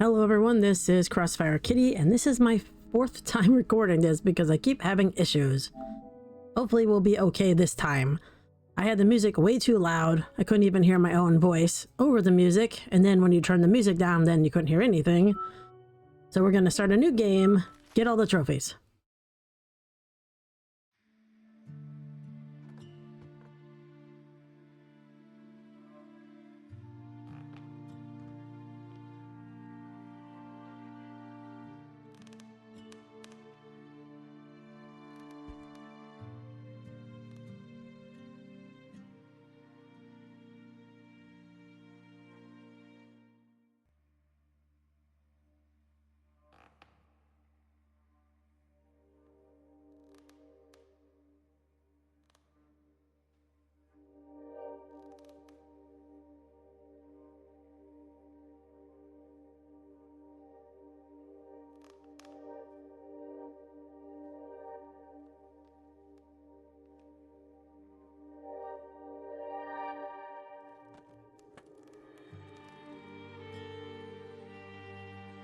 Hello everyone, this is Crossfire Kitty, and this is my fourth time recording this because I keep having issues. Hopefully we'll be okay this time. I had the music way too loud. I couldn't even hear my own voice over the music, and then when you turn the music down, then you couldn't hear anything. So we're gonna start a new game, get all the trophies.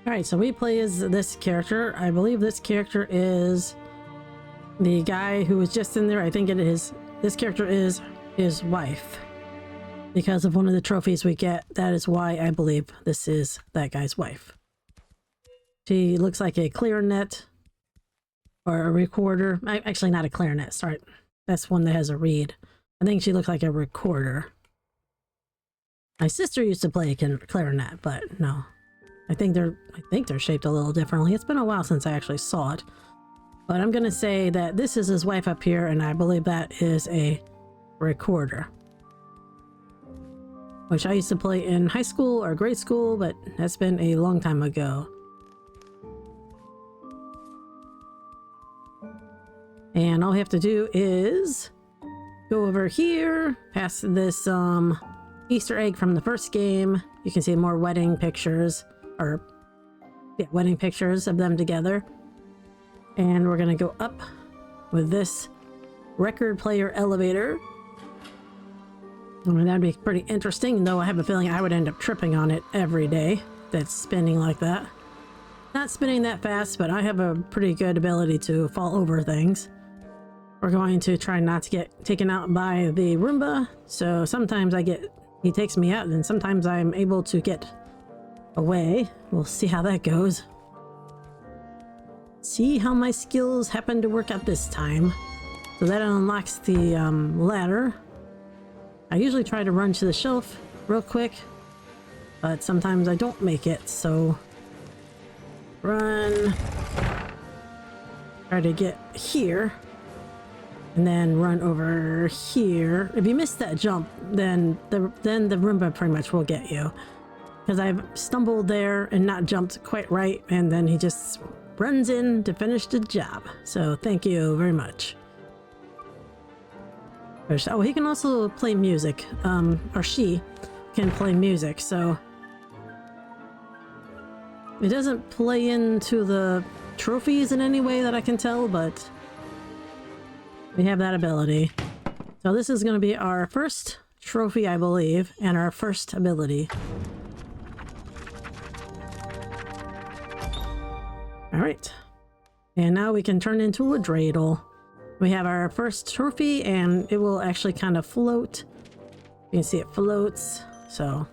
Alright, so we play as this character. I believe this character is the guy who was just in there. I think it is. This character is his wife. Because of one of the trophies we get, that is why I believe this is that guy's wife. She looks like a clarinet or a recorder. Actually, not a clarinet, sorry. That's one that has a reed. I think she looks like a recorder. My sister used to play a clarinet, but no. I think they're shaped a little differently. It's been a while since I actually saw it. But I'm gonna say that this is his wife up here, and I believe that is a recorder. Which I used to play in high school or grade school, but that's been a long time ago. And all we have to do is go over here, past this Easter egg from the first game. You can see more wedding pictures. Or yeah, wedding pictures of them together. And we're gonna go up with this record player elevator. I mean, that'd be pretty interesting, though I have a feeling I would end up tripping on it every day that's spinning like that. Not spinning that fast, but I have a pretty good ability to fall over things. We're going to try not to get taken out by the Roomba, so sometimes he takes me out, and sometimes I'm able to get away. We'll see how that goes. See how my skills happen to work out this time. So that unlocks the ladder. I usually try to run to the shelf real quick, but sometimes I don't make it, so run. Try to get here, and then run over here. If you miss that jump, then the Roomba pretty much will get you. Because I've stumbled there and not jumped quite right, and then he just runs in to finish the job. So thank you very much. Oh, he can also play music, or she can play music, so it doesn't play into the trophies in any way that I can tell, but we have that ability. So this is going to be our first trophy, I believe, and our first ability. Alright, and now we can turn into a dreidel. We have our first trophy, and it will actually kind of float. You can see it floats, so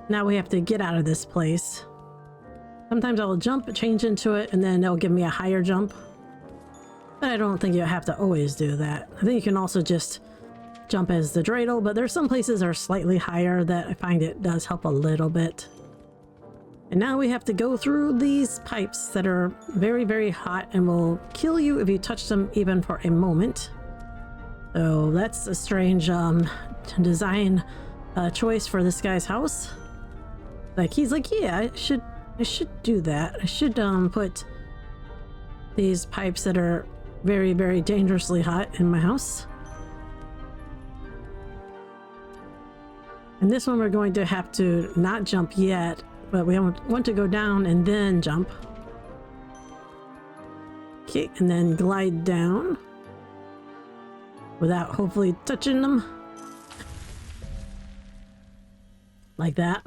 now we have to get out of this place. Sometimes I'll jump, change into it, and then it'll give me a higher jump. But I don't think you have to always do that. I think you can also just jump as the dreidel, but there's some places that are slightly higher that I find it does help a little bit. And now we have to go through these pipes that are very, very hot and will kill you if you touch them even for a moment. So that's a strange design choice for this guy's house. Like, he's like, yeah, I should do that. I should put these pipes that are very, very dangerously hot in my house. And this one we're going to have to not jump yet, but we want to go down and then jump. Okay, and then glide down without hopefully touching them. Like that.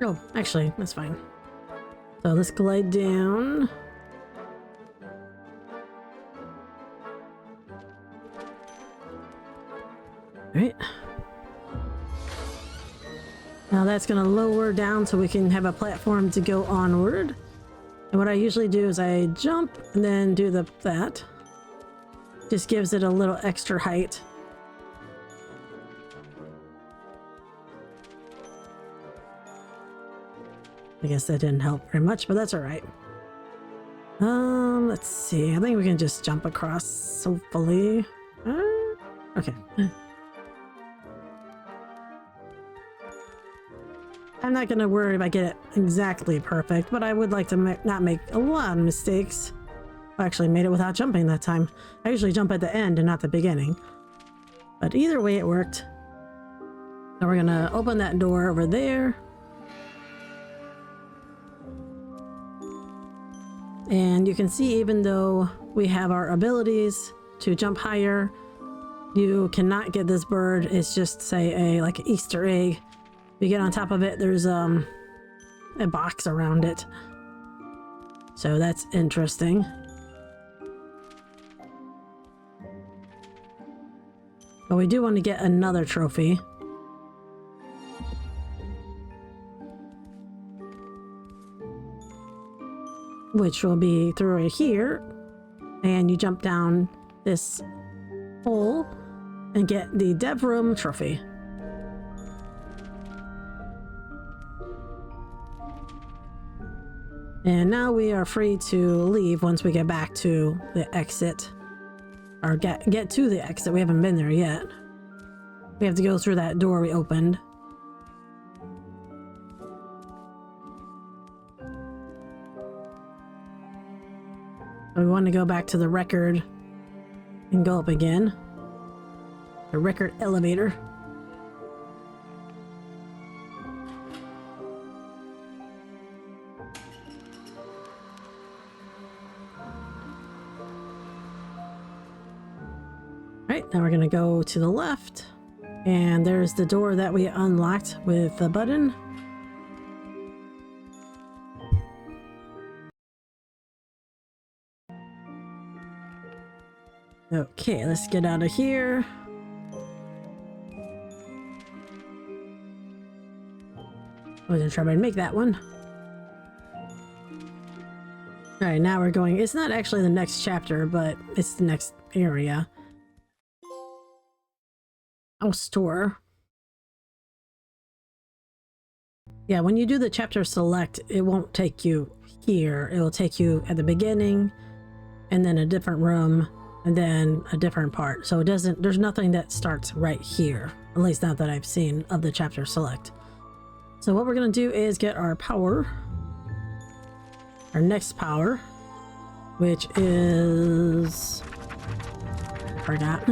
Oh, actually, that's fine. So let's glide down. Alright. Now that's going to lower down so we can have a platform to go onward. And what I usually do is I jump and then do that. Just gives it a little extra height. I guess that didn't help very much, but that's alright. Let's see. I think we can just jump across, hopefully. Okay. I'm not gonna worry if I get it exactly perfect, but I would like to not make a lot of mistakes. I actually made it without jumping that time. I usually jump at the end and not the beginning. But either way, it worked. Now we're gonna open that door over there. And you can see, even though we have our abilities to jump higher, you cannot get this bird. It's just, say, like an Easter egg. If you get on top of it, there's a box around it. So that's interesting. But we do want to get another trophy. Which will be through here. And you jump down this hole and get the dev room trophy. And now we are free to leave once we get back to the exit. Or get to the exit. We haven't been there yet. We have to go through that door we opened. We want to go back to the record and go up again. The record elevator. Alright, now we're gonna go to the left. And there's the door that we unlocked with the button. Okay, let's get out of here. I was gonna try to make that one. Alright, now we're going. It's not actually the next chapter, but it's the next area. House tour. Yeah, when you do the chapter select, it won't take you here. It will take you at the beginning, and then a different room, and then a different part. So it doesn't, there's nothing that starts right here, at least not that I've seen of the chapter select. So what we're gonna do is get our power, our next power, which is, I forgot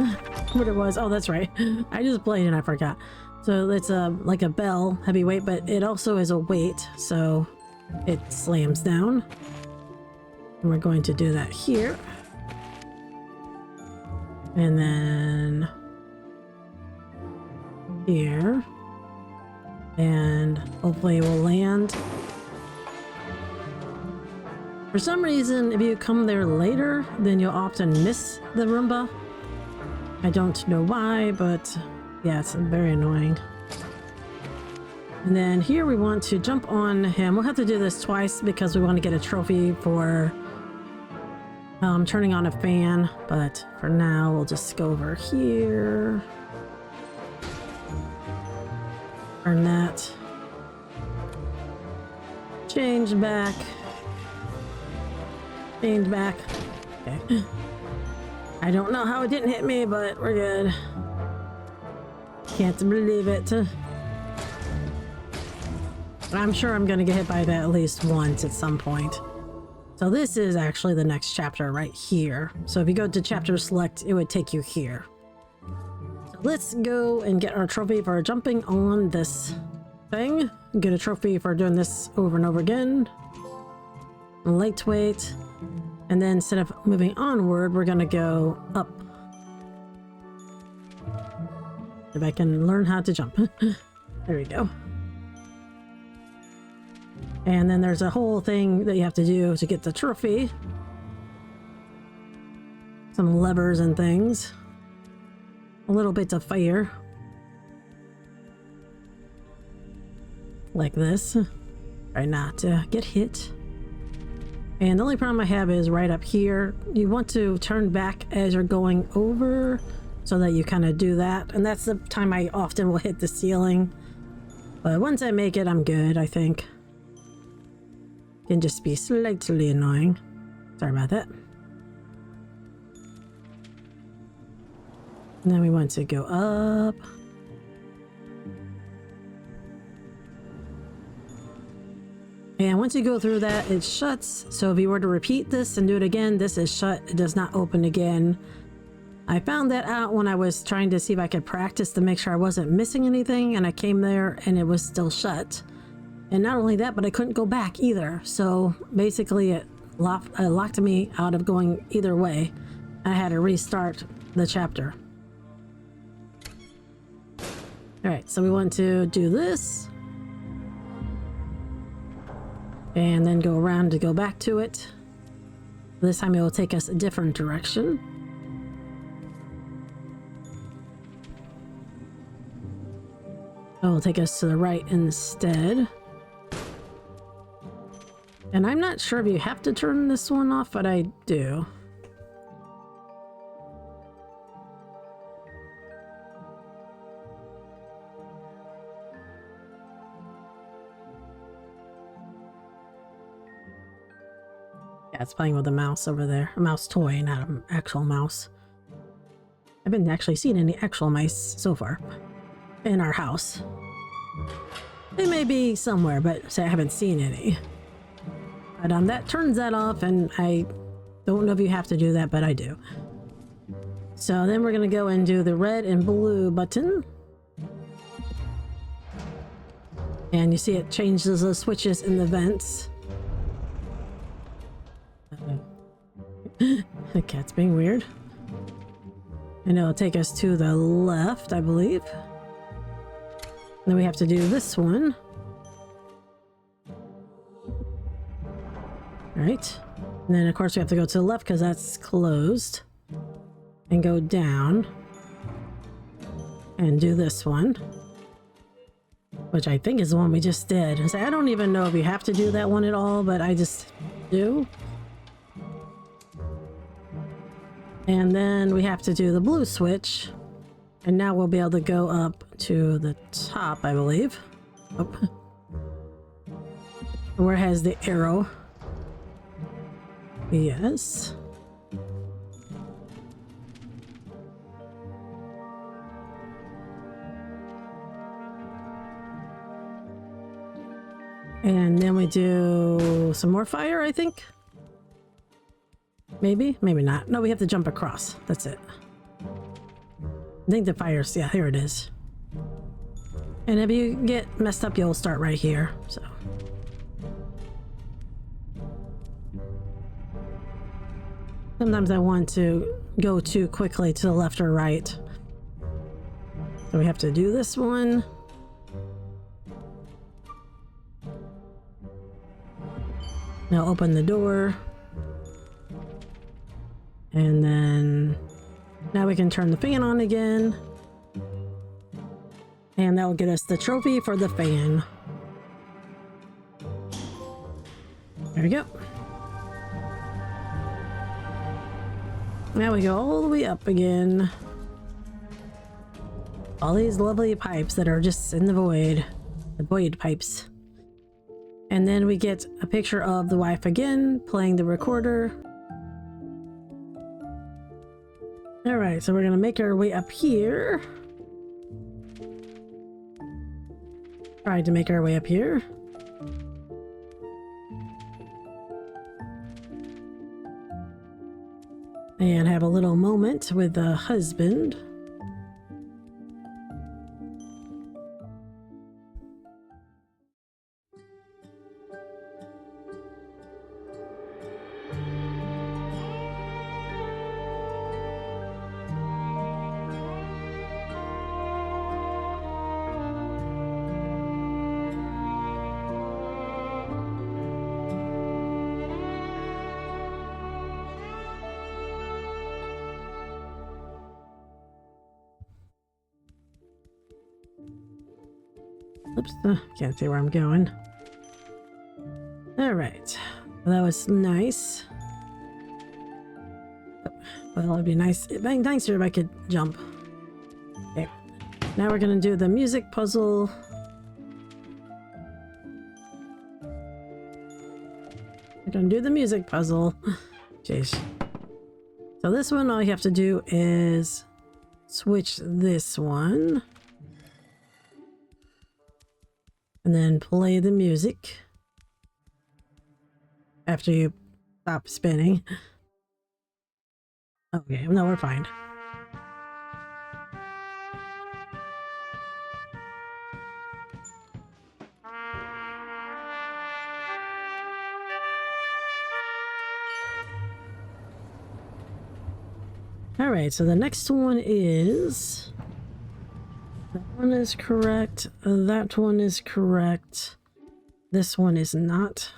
what it was. Oh, that's right. I just played and I forgot. So it's like a bell, heavyweight, but it also is a weight, so it slams down. And we're going to do that here. And then here. And hopefully it will land. For some reason, if you come there later, then you'll often miss the Roomba. I don't know why, but yeah, it's very annoying. And then here we want to jump on him. We'll have to do this twice because we want to get a trophy for turning on a fan. But for now, we'll just go over here. Turn that. Change back. Change back. Okay. I don't know how it didn't hit me, but we're good. Can't believe it. I'm sure I'm gonna get hit by that at least once at some point. So this is actually the next chapter right here. So if you go to chapter select, it would take you here. So let's go and get our trophy for jumping on this thing. Get a trophy for doing this over and over again. Lightweight. And then instead of moving onward, we're gonna go up. If I can learn how to jump. There we go. And then there's a whole thing that you have to do to get the trophy. Some levers and things. A little bit of fire. Like this. Try not to get hit. And the only problem I have is right up here. You want to turn back as you're going over so that you kind of do that. And that's the time I often will hit the ceiling. But once I make it, I'm good, I think. Can just be slightly annoying. Sorry about that. And then we want to go up. And once you go through that, it shuts. So if you were to repeat this and do it again, this is shut. It does not open again. I found that out when I was trying to see if I could practice to make sure I wasn't missing anything. And I came there and it was still shut. And not only that, but I couldn't go back either. So basically it locked me out of going either way. I had to restart the chapter. All right, so we want to do this. And then go around to go back to it. This time it will take us a different direction. It will take us to the right instead. And I'm not sure if you have to turn this one off, but I do. Yeah, it's playing with a mouse over there. A mouse toy, not an actual mouse. I haven't actually seen any actual mice so far in our house. They may be somewhere, but I haven't seen any. But that turns that off, and I don't know if you have to do that, but I do. So then we're gonna go and do the red and blue button. And you see it changes the switches in the vents. The cat's being weird. And it'll take us to the left, I believe. And then we have to do this one. Alright. And then of course we have to go to the left because that's closed. And go down. And do this one. Which I think is the one we just did. So I don't even know if you have to do that one at all, but I just do. And then we have to do the blue switch. And now we'll be able to go up to the top, I believe. Oh. Where it has the arrow. Yes. And then we do some more fire, I think. Maybe, maybe not. No, we have to jump across. That's it. I think the fire's, yeah, here it is. And if you get messed up, you'll start right here, so. Sometimes I want to go too quickly to the left or right. So we have to do this one. Now open the door. And then now we can turn the fan on again. And that will get us the trophy for the fan. There we go. Now we go all the way up again. All these lovely pipes that are just in the void. The void pipes. And then we get a picture of the wife again, playing the recorder. Alright, so we're gonna make our way up here. Try to make our way up here. And have a little moment with the husband. Oops, can't see where I'm going. All right, well, that was nice. Well, it'd be nicer if I could jump. Okay, now we're gonna do the music puzzle. We're gonna do the music puzzle. Jeez. So this one, all you have to do is switch this one. And then play the music after you stop spinning. Okay, no, we're fine. All right, so the next one is... That one is correct. That one is correct. This one is not.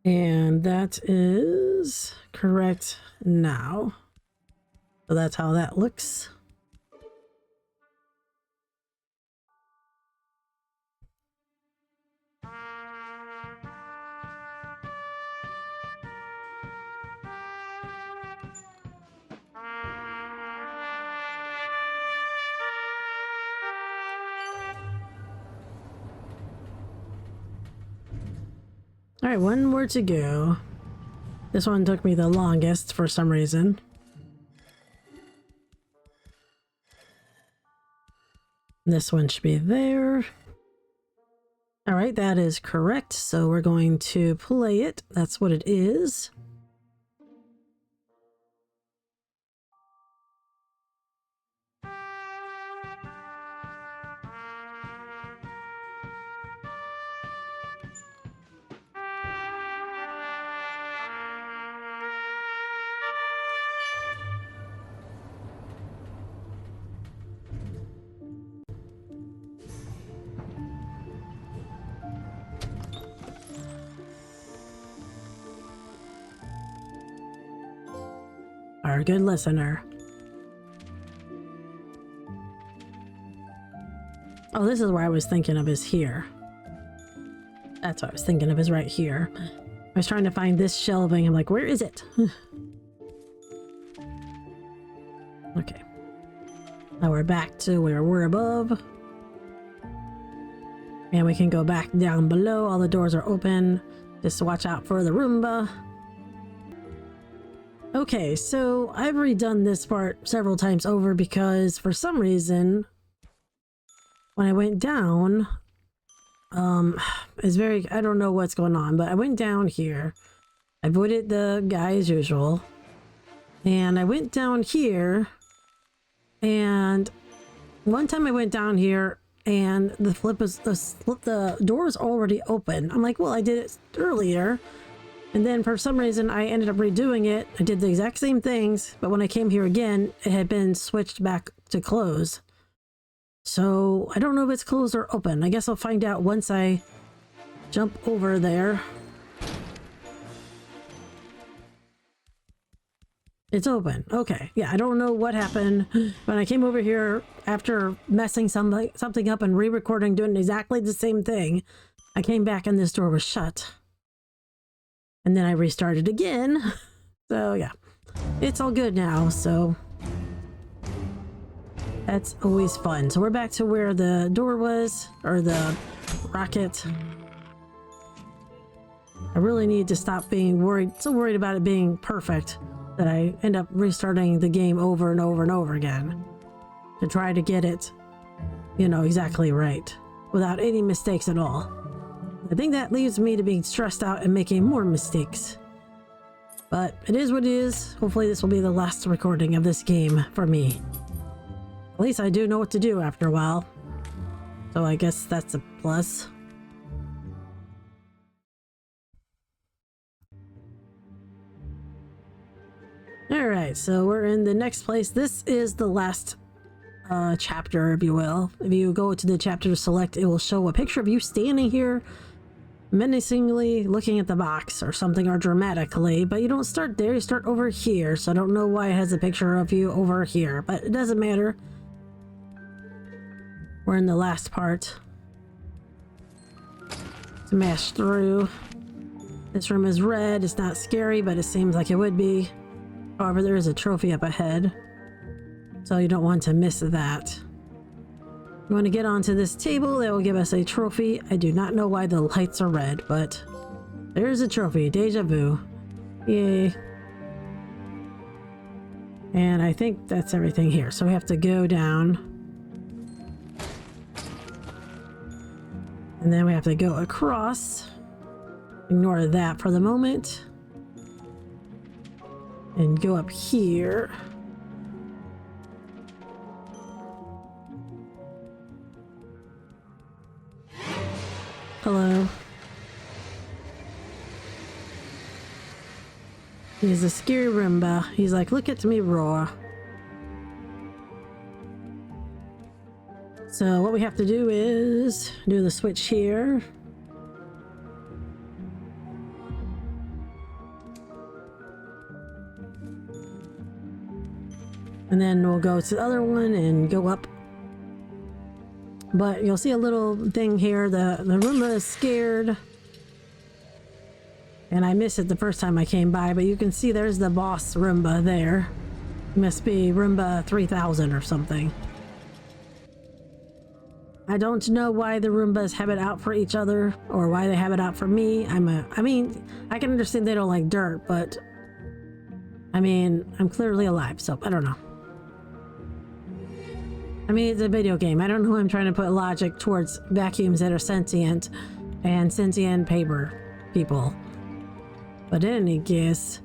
And that is correct now. So that's how that looks. All right, one more to go. This one took me the longest for some reason. This one should be there. All right, that is correct. So we're going to play it. That's what it is. Our good listener. Oh, this is where I was thinking of, is here. That's what I was thinking of, is right here. I was trying to find this shelving. I'm like, where is it? Okay. Now we're back to where we're above. And we can go back down below. All the doors are open. Just watch out for the Roomba. Okay, so I've redone this part several times over because for some reason, when I went down, I don't know what's going on, but I went down here. I avoided the guy as usual. And I went down here, and one time I went down here and the door is already open. I'm like, well, I did it earlier. And then for some reason, I ended up redoing it. I did the exact same things, but when I came here again, it had been switched back to close. So I don't know if it's closed or open. I guess I'll find out once I jump over there. It's open. Okay. Yeah, I don't know what happened when I came over here after messing something up and re-recording, doing exactly the same thing. I came back and this door was shut. And then I restarted again. So yeah, it's all good now. So that's always fun. So we're back to where the door was, or the rocket. I really need to stop being so worried about it being perfect that I end up restarting the game over and over and over again to try to get it, exactly right without any mistakes at all. I think that leaves me to being stressed out and making more mistakes. But it is what it is. Hopefully this will be the last recording of this game for me. At least I do know what to do after a while. So I guess that's a plus. Alright, so we're in the next place. This is the last chapter, if you will. If you go to the chapter to select, it will show a picture of you standing here menacingly looking at the box or something, or dramatically, but you don't start there, you start over here. So I don't know why it has a picture of you over here, but it doesn't matter. We're in the last part. Smash through. This room is red. It's not scary, but it seems like it would be. However, there is a trophy up ahead, so you don't want to miss that. You want to get onto this table. That will give us a trophy. I do not know why the lights are red, but there's a trophy. Deja vu. Yay. And I think that's everything here. So we have to go down. And then we have to go across. Ignore that for the moment. And go up here. Hello. He's a scary Roomba. He's like, look at me roar. So what we have to do is do the switch here. And then we'll go to the other one and go up. But you'll see a little thing here. The Roomba is scared. And I missed it the first time I came by, but you can see there's the boss Roomba there. It must be Roomba 3000 or something. I don't know why the Roombas have it out for each other or why they have it out for me. I mean, I can understand they don't like dirt, but I mean, I'm clearly alive, so I don't know. I mean, it's a video game. I don't know who I'm trying to put logic towards vacuums that are sentient and sentient paper people. But in any case,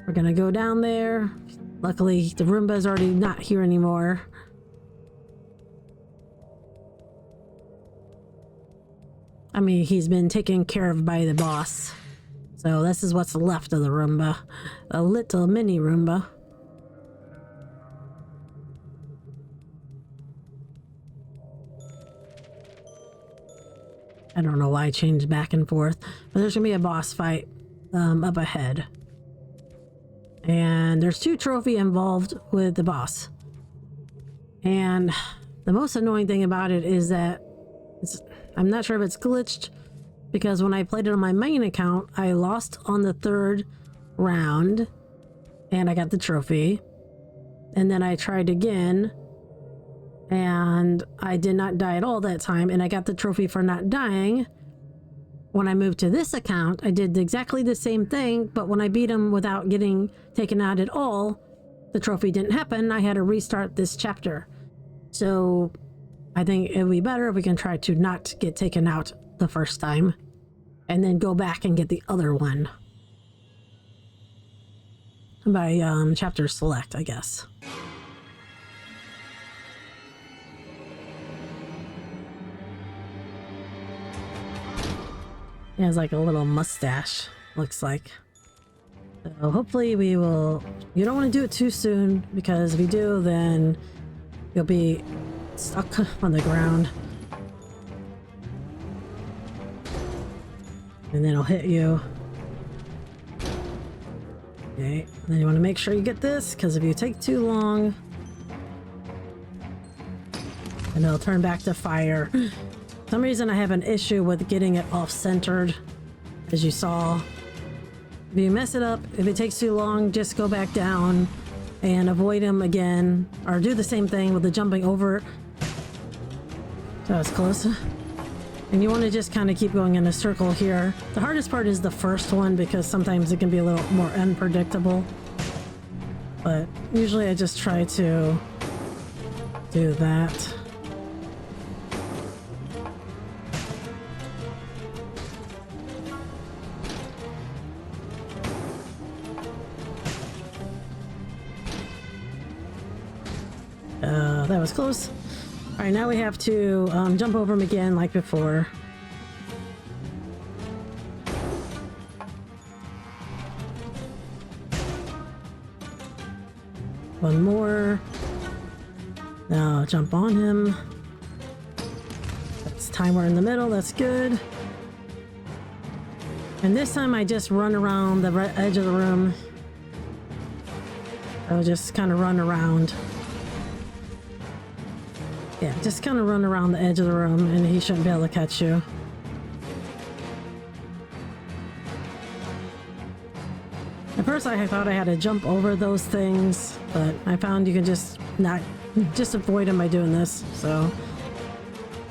we're gonna go down there. Luckily, the Roomba's already not here anymore. I mean, he's been taken care of by the boss. So this is what's left of the Roomba. A little mini Roomba. I don't know why I changed back and forth, but there's gonna be a boss fight up ahead. And there's 2 trophy involved with the boss. And the most annoying thing about it is that I'm not sure if it's glitched, because when I played it on my main account, I lost on the 3rd round and I got the trophy. And then I tried again and I did not die at all that time, and I got the trophy for not dying. When I moved to this account, I did exactly the same thing, but when I beat him without getting taken out at all, the trophy didn't happen. I had to restart this chapter. So I think it would be better if we can try to not get taken out the first time and then go back and get the other one by chapter select, I guess. He has like a little mustache, looks like. So hopefully we will... You don't want to do it too soon, because if you do, then you'll be stuck on the ground. And then it'll hit you. Okay, and then you want to make sure you get this, because if you take too long, and it'll turn back to fire. For some reason I have an issue with getting it off-centered, as you saw. If you mess it up, if it takes too long, just go back down and avoid him again, or do the same thing with the jumping over. That was close. And you want to just kind of keep going in a circle here. The hardest part is the first one, because sometimes it can be a little more unpredictable. But usually I just try to do that. That was close. All right, now we have to jump over him again like before. One more. Now jump on him. It's time we're in the middle, that's good. And this time I just run around the edge of the room. I'll just kind of run around. Yeah, just kind of run around the edge of the room and he shouldn't be able to catch you. At first I thought I had to jump over those things, but I found you can just avoid them by doing this, so.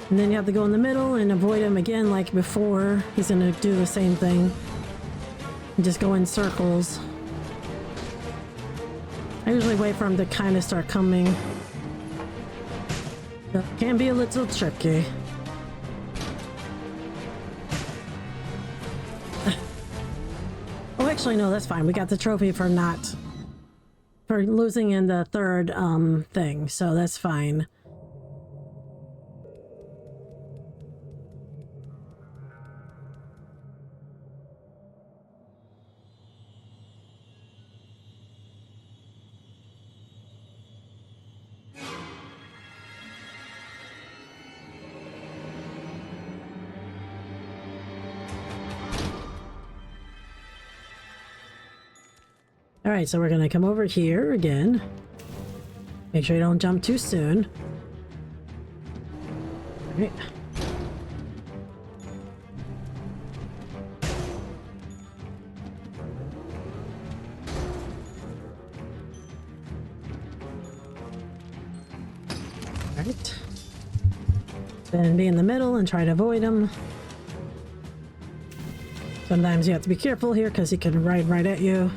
And then you have to go in the middle and avoid him again like before. He's gonna do the same thing. And just go in circles. I usually wait for him to kind of start coming. That can be a little tricky. Oh, actually, no, that's fine. We got the trophy for losing in the third thing, so that's fine. Alright, so we're gonna come over here again. Make sure you don't jump too soon. Alright. Alright. Then be in the middle and try to avoid him. Sometimes you have to be careful here because he can ride right at you.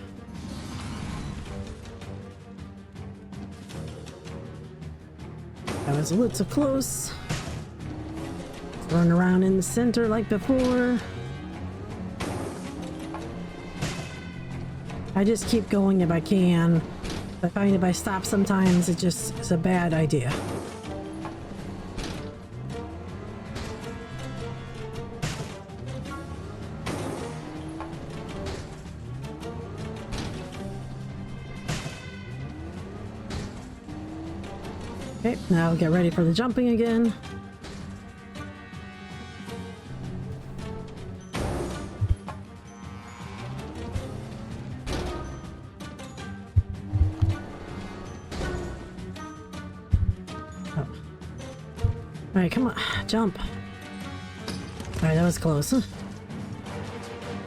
That was a little close. Run around in the center like before. I just keep going if I can. I find if I stop sometimes it's a bad idea. Okay, now get ready for the jumping again. Oh. Alright, come on, jump. Alright, that was close.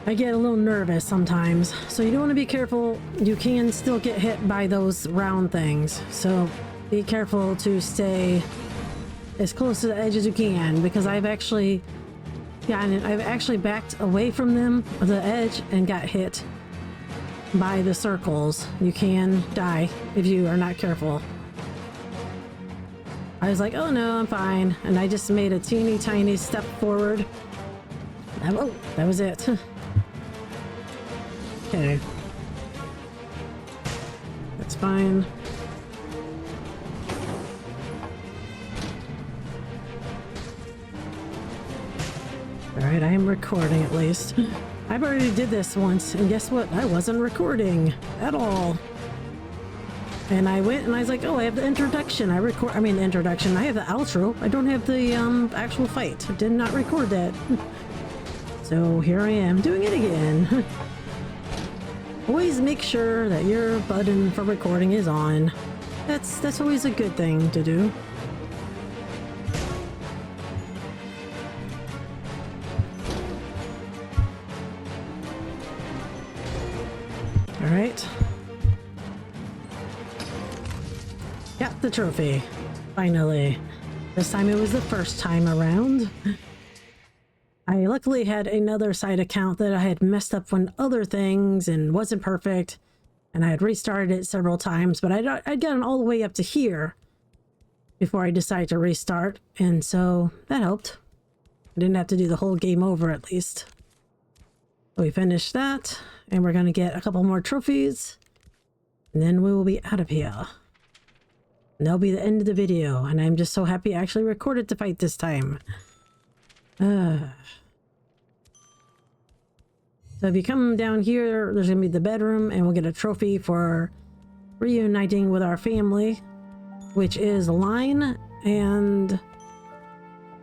I get a little nervous sometimes, so you do want to be careful. You can still get hit by those round things, so be careful to stay as close to the edge as you can, because I've actually backed away from them, the edge, and got hit by the circles. You can die if you are not careful. I was like, oh no, I'm fine, and I just made a teeny tiny step forward. Oh, that was it. Okay. That's fine. Alright, I am recording at least. I've already did this once, and guess what? I wasn't recording at all. And I went and I was like, oh, I have the introduction. I have the outro. I don't have the actual fight. I did not record that. So here I am doing it again. Always make sure that your button for recording is on. That's always a good thing to do. Alright. Got the trophy. Finally. This time it was the first time around. I luckily had another side account that I had messed up on other things and wasn't perfect. And I had restarted it several times, but I'd gotten all the way up to here before I decided to restart. And so that helped. I didn't have to do the whole game over at least. So we finished that. And we're going to get a couple more trophies. And then we will be out of here. And that'll be the end of the video. And I'm just so happy I actually recorded the fight this time. So if you come down here, there's going to be the bedroom. And we'll get a trophy for reuniting with our family. Which is Line and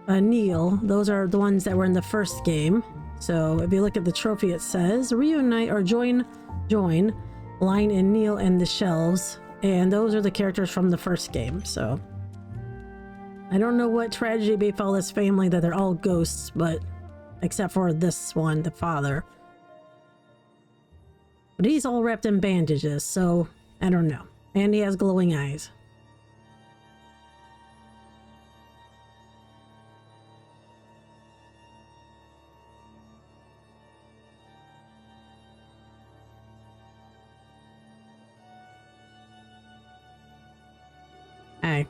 Neil. Those are the ones that were in the first game. So if you look at the trophy, it says reunite or join Line and Neil and the Shelves, and those are the characters from the first game. So I don't know what tragedy befell this family that they're all ghosts, but except for this one, the father. But he's all wrapped in bandages, so I don't know. And he has glowing eyes. Hey.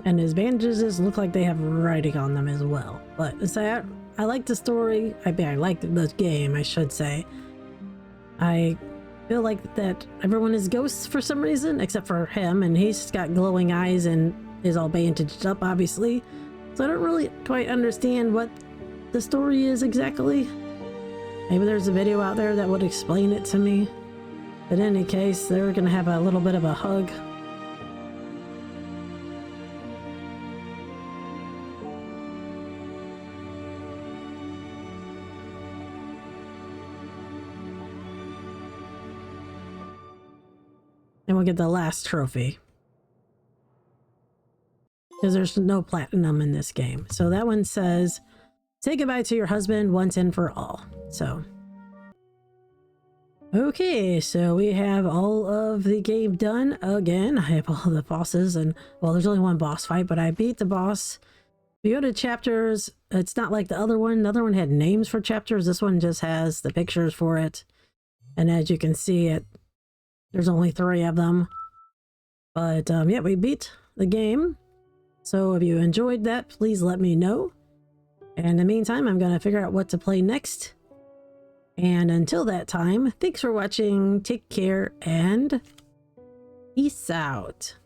And his bandages look like they have writing on them as well. But I like the story. I like the game, I should say. I feel like that everyone is ghosts for some reason, except for him, and he's got glowing eyes and is all bandaged up, obviously. So I don't really quite understand what the story is exactly. Maybe there's a video out there that would explain it to me. But in any case, they're gonna have a little bit of a hug. And we'll get the last trophy. Because there's no platinum in this game. So that one says, say goodbye to your husband once and for all. So. Okay, so we have all of the game done again. I have all the bosses and, well, there's only one boss fight, but I beat the boss. If you go to chapters, it's not like the other one. The other one had names for chapters. This one just has the pictures for it. And as you can see, there's only 3 of them. But yeah, we beat the game. So if you enjoyed that, please let me know. And in the meantime, I'm going to figure out what to play next. And until that time, thanks for watching, take care, and peace out.